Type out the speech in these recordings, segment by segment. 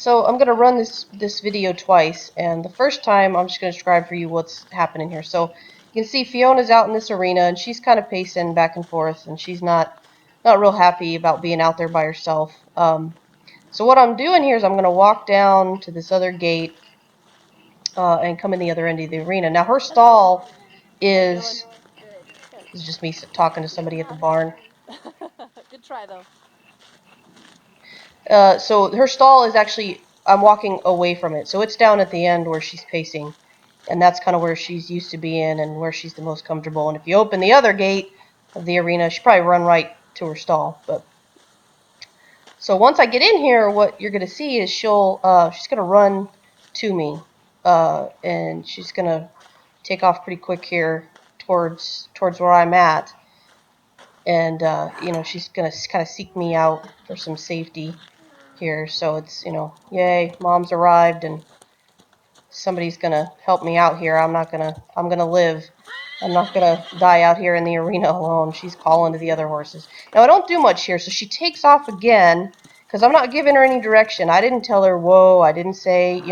So I'm going to run this video twice, and the first time I'm just going to describe for you what's happening here. So you can see Fiona's out in this arena, and she's kind of pacing back and forth, and she's not real happy about being out there by herself. So what I'm doing here is I'm going to walk down to this other gate and come in the other end of the arena. Now her stall is this is just me talking to somebody at the barn. Good try though. So her stall is actually, I'm walking away from it. So it's down at the end where she's pacing. And that's kind of where she's used to being and where she's the most comfortable. And if you open the other gate of the arena, she'll probably run right to her stall. But so once I get in here, what you're going to see is she's going to run to me. And she's going to take off pretty quick here towards where I'm at. And, she's going to kind of seek me out for some safety here. So it's, yay, mom's arrived and somebody's going to help me out here. I'm going to live. I'm not going to die out here in the arena alone. She's calling to the other horses. Now, I don't do much here, so she takes off again because I'm not giving her any direction. I didn't tell her, whoa. I didn't say,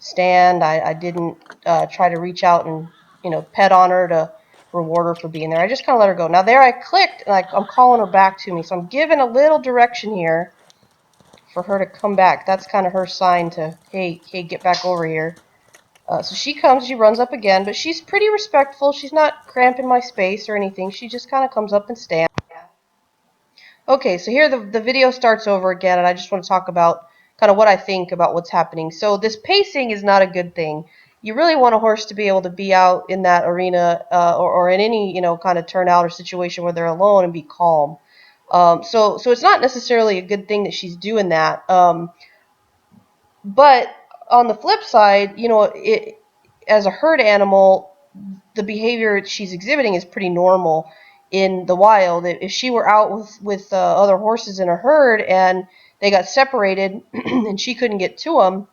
stand. I didn't try to reach out and, pet on her to reward her for being there. I just kind of let her go. Now, there I clicked, and I'm calling her back to me. So I'm giving a little direction here for her to come back. That's kind of her sign to, hey, get back over here. So she comes, she runs up again, but she's pretty respectful. She's not cramping my space or anything. She just kind of comes up and stands. Okay, so here the video starts over again, and I just want to talk about kind of what I think about what's happening. So this pacing is not a good thing. You really want a horse to be able to be out in that arena or in any, kind of turnout or situation where they're alone and be calm. So it's not necessarily a good thing that she's doing that. But on the flip side, as a herd animal, the behavior she's exhibiting is pretty normal in the wild. If she were out with other horses in a herd and they got separated and she couldn't get to them,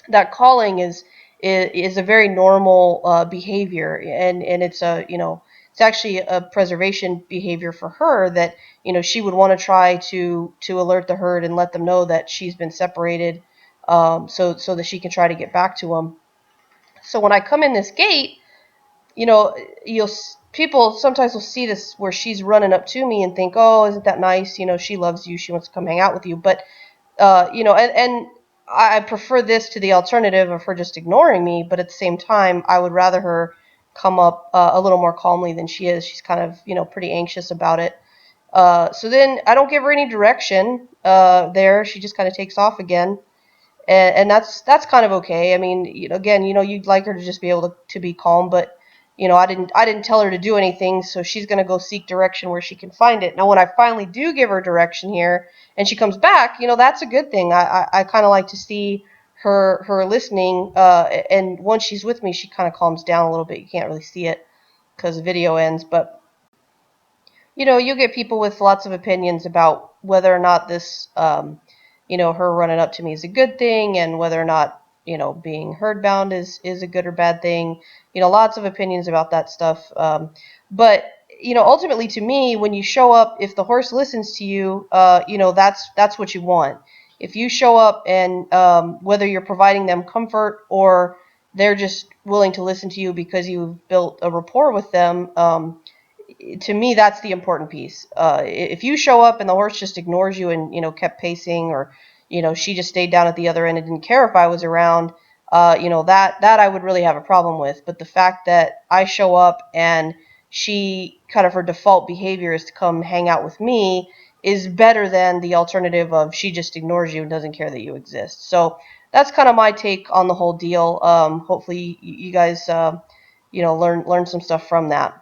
that calling is a very normal behavior, and it's it's actually a preservation behavior for her that she would want to try to alert the herd and let them know that she's been separated, so that she can try to get back to them. So when I come in this gate, you know, you'll people sometimes will see this where she's running up to me and think, oh, isn't that nice? She loves you. She wants to come hang out with you. But and I prefer this to the alternative of her just ignoring me. But at the same time, I would rather her come up a little more calmly than she is. She's kind of pretty anxious about it. So then I don't give her any direction. There, she just kind of takes off again. And that's kind of okay. I mean, again, you'd like her to just be able to be calm, but I didn't tell her to do anything, so she's gonna go seek direction where she can find it. Now, when I finally do give her direction here, and she comes back, that's a good thing. I kind of like to see her listening, and once she's with me, she kind of calms down a little bit. You can't really see it because the video ends, but you get people with lots of opinions about whether or not this, her running up to me is a good thing, and whether or not, being herd bound is a good or bad thing. Lots of opinions about that stuff. But, ultimately to me, when you show up, if the horse listens to you, that's what you want. If you show up and whether you're providing them comfort or they're just willing to listen to you because you've built a rapport with them, to me, that's the important piece. If you show up and the horse just ignores you and kept pacing, or she just stayed down at the other end and didn't care if I was around, that I would really have a problem with. But the fact that I show up and she kind of her default behavior is to come hang out with me is better than the alternative of she just ignores you and doesn't care that you exist. So that's kind of my take on the whole deal. Hopefully you guys learn some stuff from that.